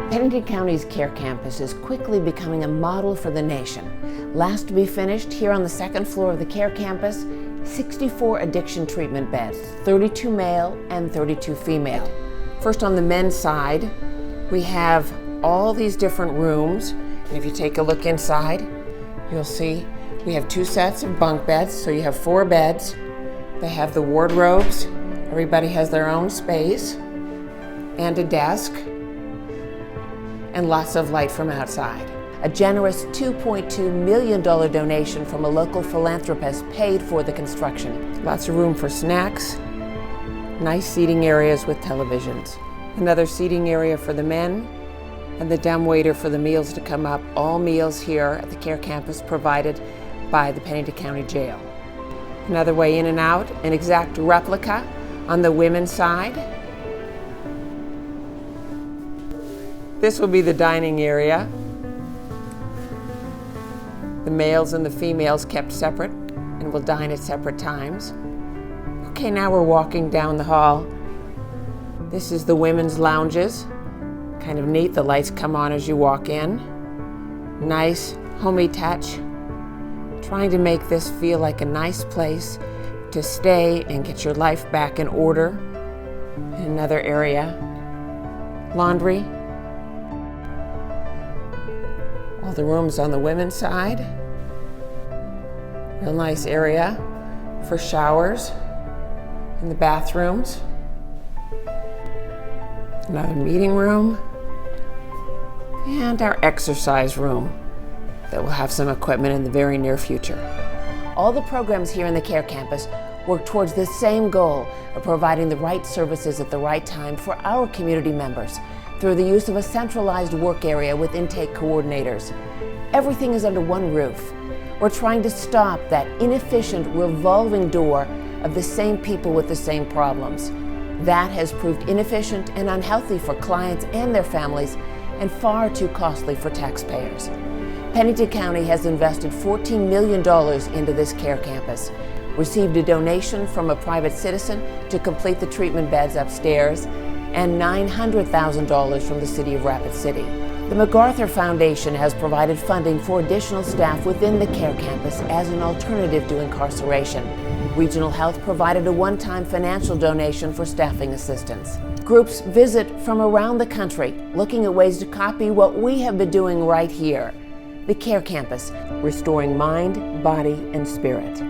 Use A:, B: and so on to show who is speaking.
A: Pennington County's Care Campus is quickly becoming a model for the nation. Last to be finished, here on the second floor of the Care Campus, 64 addiction treatment beds, 32 male and 32 female. First, on the men's side, we have all these different rooms. And if you take a look inside, you'll see we have 2 sets of bunk beds, so you have 4 beds. They have the wardrobes. Everybody has their own space and a desk, and lots of light from outside. A generous $2.2 million donation from a local philanthropist paid for the construction. Lots of room for snacks, nice seating areas with televisions. Another seating area for the men, and the dumbwaiter for the meals to come up. All meals here at the Care Campus provided by the Pennington County Jail. Another way in and out, an exact replica on the women's side. This will be the dining area. The males and the females kept separate and will dine at separate times. Okay, now we're walking down the hall. This is the women's lounges. Kind of neat, the lights come on as you walk in. Nice, homey touch. Trying to make this feel like a nice place to stay and get your life back in order. Another area, laundry. All the rooms on the women's side. Real nice area for showers in the bathrooms. Another meeting room. And our exercise room that will have some equipment in the very near future. All the programs here in the Care Campus work towards the same goal of providing the right services at the right time for our community members through the use of a centralized work area with intake coordinators. Everything is under one roof. We're trying to stop that inefficient revolving door of the same people with the same problems. That has proved inefficient and unhealthy for clients and their families, and far too costly for taxpayers. Pennington County has invested $14 million into this Care Campus, received a donation from a private citizen to complete the treatment beds upstairs, and $900,000 from the City of Rapid City. The MacArthur Foundation has provided funding for additional staff within the Care Campus as an alternative to incarceration. Regional Health provided a one-time financial donation for staffing assistance. Groups visit from around the country looking at ways to copy what we have been doing right here. The Care Campus, restoring mind, body, and spirit.